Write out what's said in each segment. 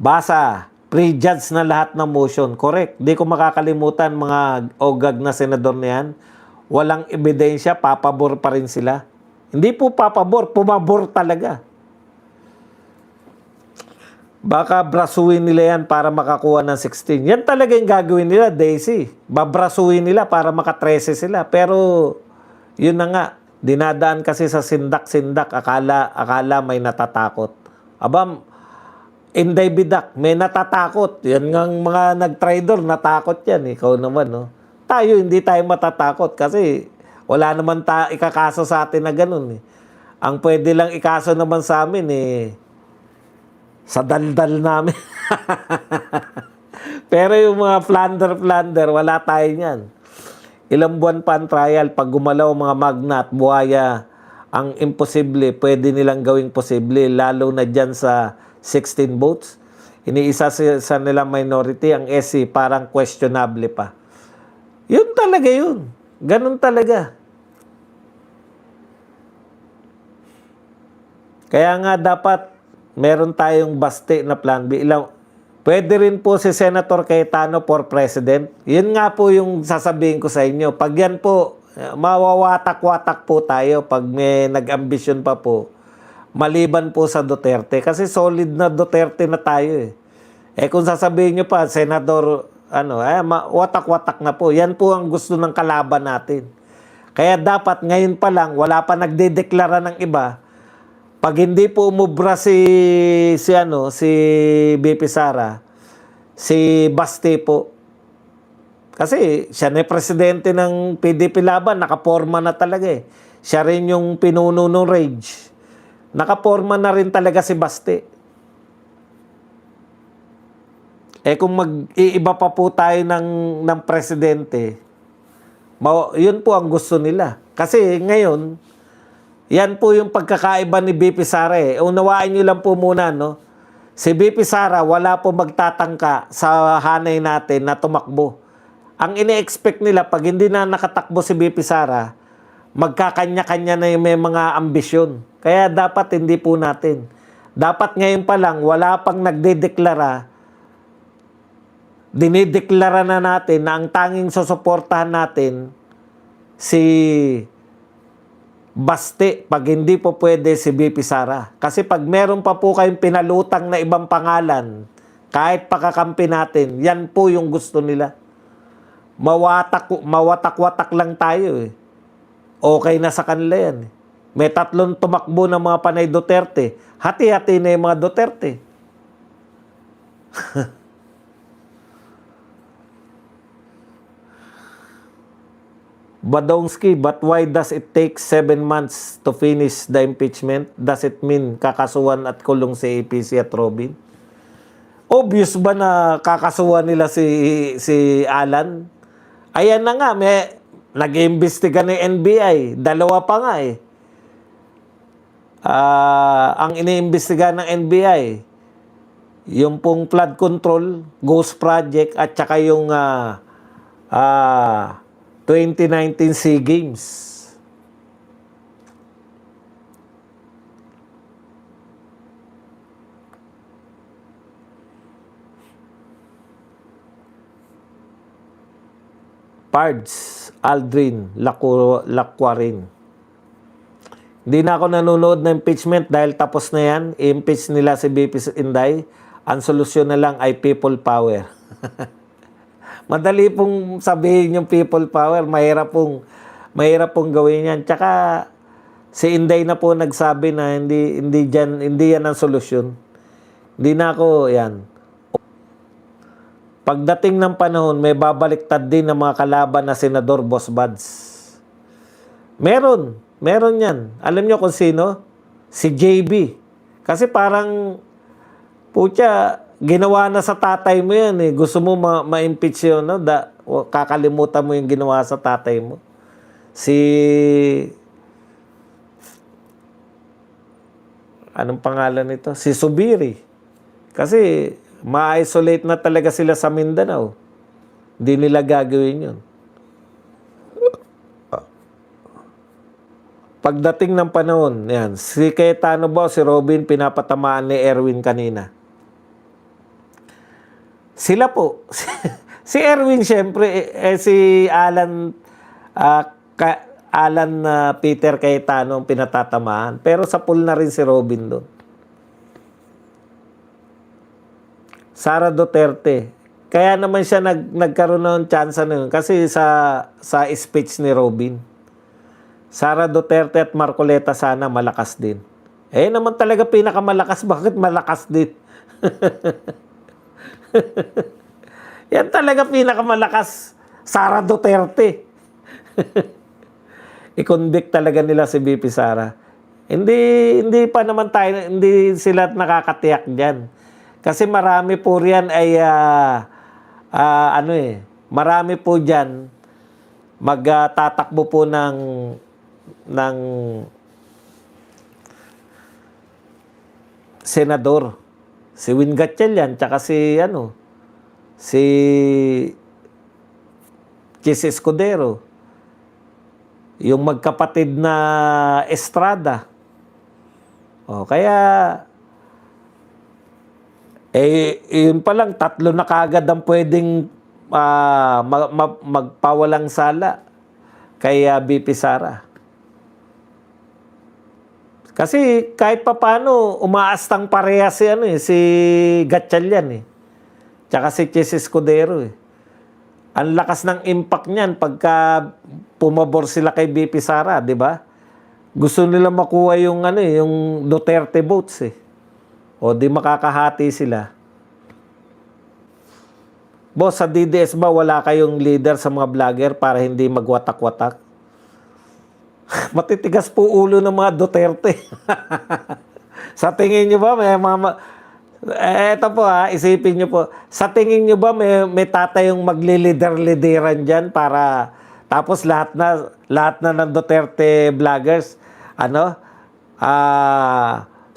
Basa, prejudge na lahat ng motion. Correct. Di ko makakalimutan mga ogag na senador na yan. Walang ebidensya, papabor pa rin sila. Hindi po papabor, pumabor talaga. Baka brasuin nila yan para makakuha ng 16. Yan talaga yung gagawin nila, Daisy. Babrasuin nila para maka-13 sila. Pero, yun na nga, dinadaan kasi sa sindak-sindak, akala may natatakot. Aba, inday bidak, may natatakot. Yan nga mga nag-trader, natakot yan. Ikaw naman, no? Tayo, hindi tayo matatakot kasi wala naman ikakaso sa atin na ganun. Ang pwede lang ikaso naman sa amin, sa daldal namin. Pero yung mga plunder, wala tayo niyan. Ilang buwan pa ang trial, pag gumalaw mga magna at buhaya, ang imposible, pwede nilang gawing posible, lalo na dyan sa 16 votes. Iniisa sa nilang minority, ang SC parang questionable pa. Yun talaga yun. Ganun talaga. Kaya nga dapat meron tayong basti na plan B. Pwede rin po si Senator Cayetano for President. Yun nga po yung sasabihin ko sa inyo. Pag yan po, mawawatak-watak po tayo pag may nag-ambisyon pa po. Maliban po sa Duterte. Kasi solid na Duterte na tayo . Kung sasabihin nyo pa, Senador, watak-watak na po. Yan po ang gusto ng kalaban natin. Kaya dapat ngayon pa lang, wala pa nagdedeklara ng iba. Pag hindi po umubra si BP Sara, si Baste po. Kasi siya na presidente ng PDP Laban, nakaporma na talaga . Siya rin yung pinuno ng Rage. Nakaporma na rin talaga si Baste. Kung mag-iiba pa po tayo ng presidente, yun po ang gusto nila. Kasi ngayon, yan po yung pagkakaiba ni BP Sara . Unawain nyo lang po muna, no? Si BP Sara, wala po magtatangka sa hanay natin na tumakbo. Ang ine-expect nila, pag hindi na nakatakbo si BP Sara, magkakanya-kanya na yung may mga ambisyon. Kaya dapat hindi po natin. Dapat ngayon pa lang, wala pang nagdedeklara, dinideklara na natin na ang tanging susuportahan natin si Baste, pag hindi po pwede si BP Sara. Kasi pag meron pa po kayong pinalutang na ibang pangalan, kahit pakakampi natin, yan po yung gusto nila. Mawatak-watak lang tayo . Okay na sa kanila yan . May 3 tumakbo ng mga panay Duterte. Hati-hati na yung mga Duterte. Badonsky, but why does it take 7 months to finish the impeachment? Does it mean kakasuhan at kulong si APC at Robin? Obvious ba na kakasuhan nila si Alan? Ayan na nga, nag-iimbestiga ng NBI. 2 pa nga . Ang iniimbestiga ng NBI, yung pong flood control, Ghost Project, at saka yung 2019 SEA Games. Pards, Aldrin, Lacuarin. Hindi na ako nanonood ng impeachment dahil tapos na yan. I-impeach nila si BP Inday. Ang solusyon na lang ay people power. Madali pong sabihin yung people power, mahirap pong gawin yan. Tsaka si Inday na po nagsabi na hindi yan ang solusyon. Hindi na ako yan. Pagdating ng panahon, may babaliktad din ng mga kalaban na senador, Boss Buds. Meron yan. Alam nyo kung sino? Si JB. Kasi parang ginawa na sa tatay mo yan . Gusto mo ma-impeach yun, no? Kakalimutan mo yung ginawa sa tatay mo. Anong pangalan nito? Si Subiri. Kasi ma-isolate na talaga sila sa Mindanao. Hindi nila gagawin yun. Pagdating ng panahon, yan, si Cayetano ba, si Robin, pinapatamaan ni Erwin kanina. Sila po. Si Erwin, syempre, si Alan, Alan Peter Cayetano ang pinatatamaan. Pero sa pool na rin si Robin doon. Sara Duterte. Kaya naman siya nagkaroon ng chance na yun. Kasi sa speech ni Robin. Sara Duterte at Marcoleta sana malakas din. Naman talaga pinakamalakas. Bakit malakas din? Yan talaga pinakamalakas. Sara Duterte. I-convict talaga nila si VP Sara. Hindi pa naman tayo, hindi sila nakakatiyak diyan. Kasi marami po riyan ay marami po diyan magtatakbo po ng senador. Si Win Gatchalian tsaka si Chis Escudero. Yung magkapatid na Estrada. Kaya yun pa lang, 3 na kaagad ang pwedeng magpawalang sala kay VP Sara. Kasi kahit papano, umaastang pareha si Gatchalian Tsaka si Chis Escudero Ang lakas ng impact niyan pagka pumabor sila kay VP Sara, di ba? Gusto nila makuha yung Duterte votes O di makakahati sila. Boss, sa DDS ba wala kayong leader sa mga vlogger para hindi magwatak-watak? Matitigas po ulo ng mga Duterte. Sa tingin nyo ba may mga... Eto po isipin nyo po. Sa tingin nyo ba may tatayong maglilider-lideran dyan para... Tapos lahat na ng Duterte vloggers,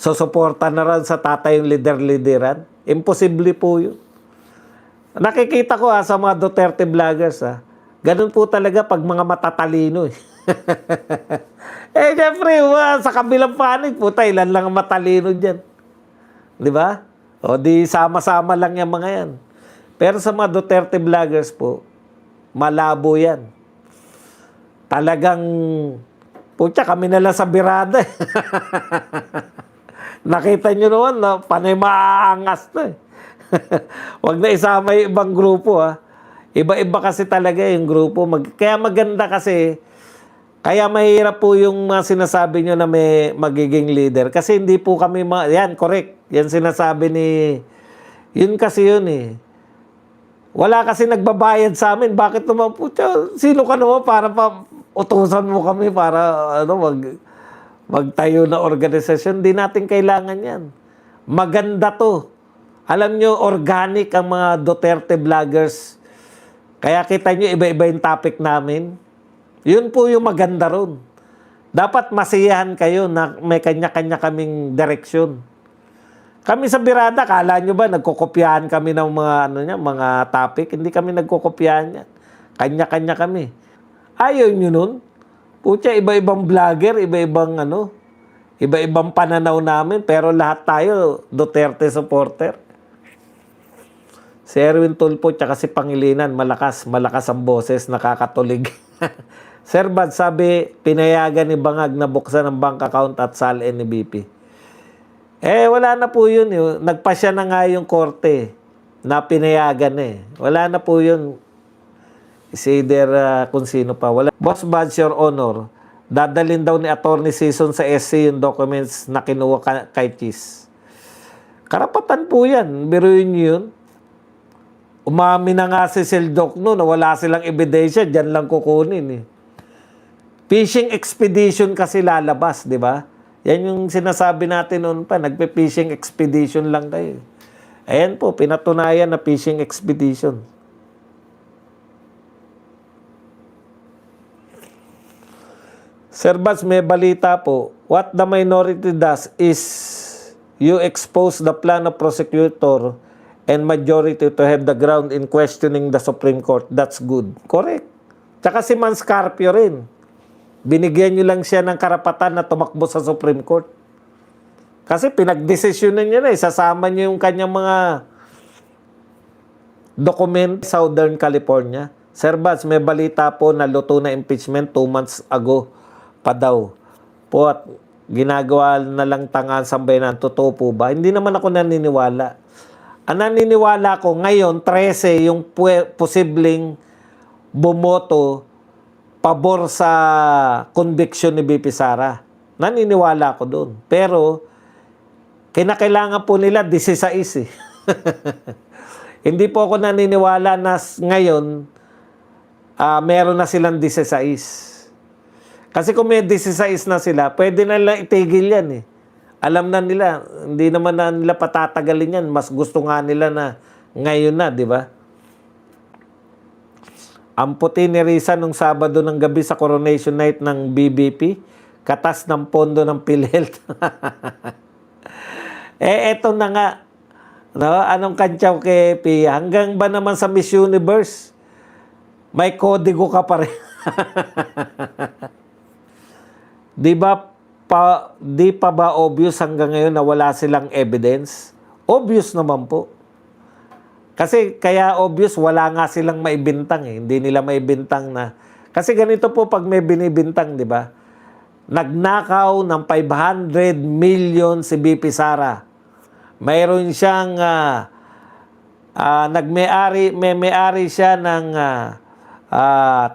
susuporta na rin sa tatayong lider-lideran? Imposible po yun. Nakikita ko sa mga Duterte vloggers ganun po talaga pag mga matatalino syempre, sa kabilang panig po, ilan lang matalino dyan. Di ba? O di sama-sama lang yung mga yan. Pero sa mga Duterte vloggers po, malabo yan. Talagang, kami na lang sa birada. Nakita nyo naman, panay maaangas na Huwag na isama yung ibang grupo Iba-iba kasi talaga yung grupo. Kaya maganda kasi, kaya mahirap po yung sinasabi nyo na may magiging leader. Kasi hindi po kami, yan, correct. Yan sinasabi yun kasi yun Wala kasi nagbabayad sa amin. Bakit naman po, sino ka naman para utusan mo kami para magtayo na organisasyon? Hindi natin kailangan yan. Maganda to. Alam nyo, organic ang mga Duterte vloggers. Kaya kita nyo, iba-iba yung topic namin. Yun po yung maganda ron. Dapat masiyahan kayo na may kanya-kanya kaming direksyon. Kami sa birada, kala nyo ba nagkokopyahan kami ng mga topic? Hindi kami nagkokopyahan yan. Kanya-kanya kami. Ayaw nyo nun? Pucha, iba-ibang vlogger, iba-ibang pananaw namin, pero lahat tayo Duterte supporter. Si Erwin Tulfo tsaka si Pangilinan, malakas ang boses, nakakatulig. Sir Bad, sabi, pinayagan ni Bangag na buksan ng bank account at salin ni BP. Wala na po yun. Nagpasya na nga yung korte na pinayagan Wala na po yun. Is either kung sino pa. Wala. Boss Bad, Your Honor, dadalhin daw ni Attorney Season sa SC yung documents na kinuha kay Chis. Karapatan po yan. Biruin nyo yun. Umami na nga si Sildoc na wala silang ebidensya, dyan lang kukunin Fishing expedition kasi lalabas, di ba? Yan yung sinasabi natin noon pa, nagpe-fishing expedition lang kayo. Ayan po, pinatunayan na fishing expedition. Sir Bats, may balita po. What the minority does is you expose the plan of prosecutor and majority to have the ground in questioning the Supreme Court. That's good. Correct. Tsaka si Manscarpio rin. Binigyan nyo lang siya ng karapatan na tumakbo sa Supreme Court. Kasi pinagdesisyonan niya isasama niya yung kanyang mga document Southern California. Sir Bats, may balita po na luto na impeachment 2 months ago pa daw. Po at ginagawa na lang tangan sambayanan. Totoo po ba? Hindi naman ako naniniwala. Ang naniniwala ko ngayon, 13 yung posibleng bumoto pabor sa conviction ni BP Sara. Naniniwala ko doon. Pero, kinakailangan po nila 16 eh. Hindi po ako naniniwala na ngayon, meron na silang 16. Kasi kung may 16 na sila, pwede na lang itigil yan eh. Alam na nila, hindi naman na nila patatagalin yan. Mas gusto nga nila na ngayon na, di ba? Ang puti ni Risa nung Sabado ng gabi sa coronation night ng BBP, katas ng pondo ng PhilHealth. Eto na nga. No? Anong kantsaw kay Pia? Hanggang ba naman sa Miss Universe? May kodigo ka pa rin. Di pa ba obvious hanggang ngayon na wala silang evidence? Obvious naman po. Kasi kaya obvious, wala nga silang maibintang eh. Hindi nila maibintang na. Kasi ganito po pag may binibintang, di ba? Nagnakaw ng 500 million si BP Sara. Mayroon siyang may-ari siya ng 3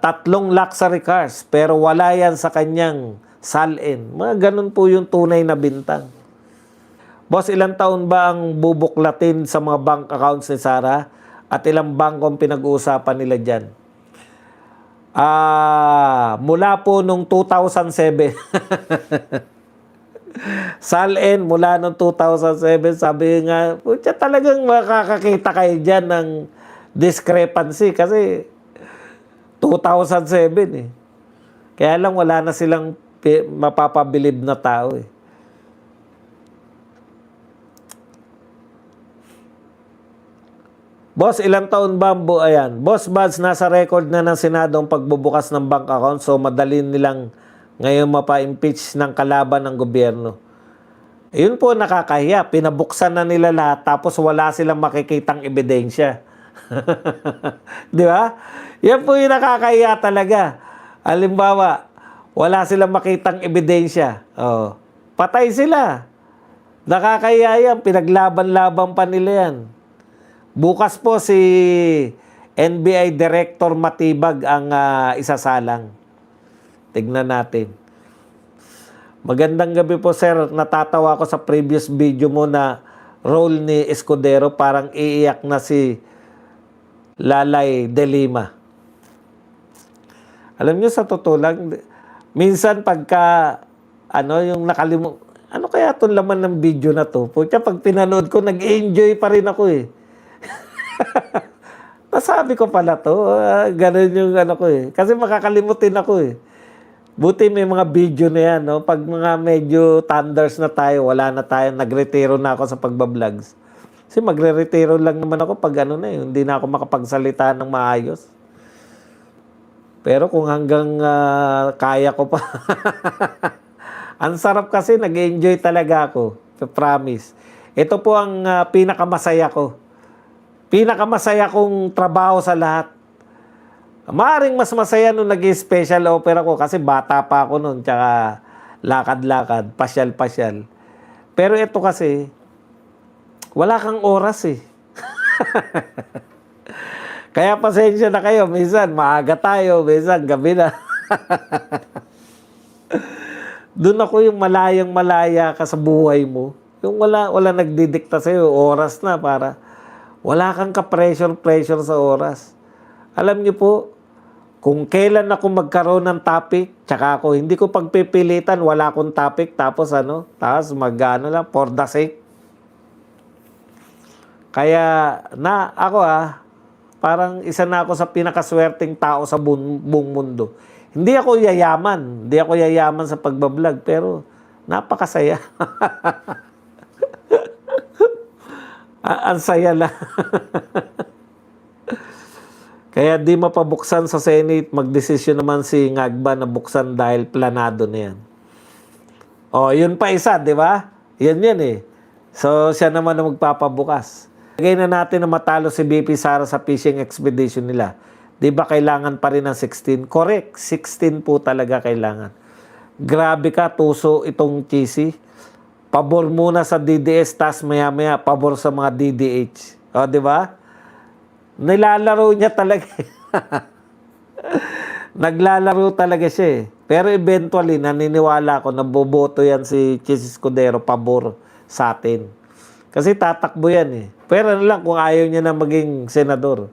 luxury cars pero wala yan sa kanyang salin. Mga ganun po yung tunay na bintang. Boss, ilang taon ba ang bubuklatin sa mga bank accounts ni Sara at ilang bangko ang pinag-uusapan nila dyan? Mula po nung 2007. Salin, mula nung 2007, sabi nga, talagang makakakita kayo dyan ng discrepancy kasi 2007 eh. Kaya lang wala na silang mapapabilib na tao eh. Boss, ilang taon ba ang ayan? Boss Buds, nasa record na ng Senado ang pagbubukas ng bank account so madali nilang ngayon mapa-impeach ng kalaban ng gobyerno. Yun po nakakahiya. Pinabuksan na nila lahat tapos wala silang makikitang ebidensya. Di ba? Yan po yung nakakahiya talaga. Halimbawa, wala silang makitang ebidensya. Oh, patay sila. Nakakahiya yan. Pinaglaban-laban pa nila yan. Bukas po si NBI Director Matibag ang isasalang. Tignan natin. Magandang gabi po, sir. Natatawa ko sa previous video mo na role ni Escudero. Parang iiyak na si Lalay de Lima. Alam niyo, sa totoo lang, minsan pagka, yung ano kaya itong laman ng video na to? Pucha, pag pinanood ko, nag-enjoy pa rin ako eh. Nasabi ko pala to. Ganun yung ko eh. Kasi makakalimutin ako eh. Buti may mga video na yan, no? Pag mga medyo thunders na tayo, wala na tayo, nagretiro na ako sa pagbablog. Kasi magre-retiro lang naman ako pag na hindi na ako makapagsalita ng maayos. Pero kung hanggang kaya ko pa. Ang sarap kasi, nag-enjoy talaga ako. Promise. Ito po ang pinakamasaya ko. Pinakamasaya kong trabaho sa lahat. Maaring mas masaya nung nag-special opera ko kasi bata pa ako noon, tsaka lakad-lakad, pasyal-pasyal. Pero ito kasi, wala kang oras eh. Kaya pasensya na kayo, minsan maaga tayo, minsan gabi na. Doon ako yung malayang-malaya ka sa buhay mo. Yung wala nagdidikta sa'yo, oras na para wala kang ka-pressure sa oras. Alam niyo po, kung kailan ako magkaroon ng topic, tsaka ako, hindi ko pagpipilitan, wala akong topic, tapos mag-ano lang, for the sake. Kaya, ako parang isa na ako sa pinakaswerteng tao sa buong mundo. Hindi ako yayaman sa pagbablog, pero napakasaya. Ang saya lang. Kaya di mapabuksan sa Senate, magdesisyon naman si Ngagba na buksan dahil planado na yan. O, yun pa isa, di ba? Yan eh. So, siya naman na magpapabukas. Lagay na natin na matalo si BP Sara sa fishing expedition nila. Di ba kailangan pa rin ng 16? Correct, 16 po talaga kailangan. Grabe ka, tuso itong Cheesy. Pabor muna sa DDS, tas maya-maya, pabor sa mga DDH. O, di ba? Nilalaro niya talaga. Naglalaro talaga siya eh. Pero eventually, naniniwala ako, naboboto yan si Cheesy Escudero, pabor sa atin. Kasi tatakbo yan eh. Pero ano lang kung ayaw niya na maging senador.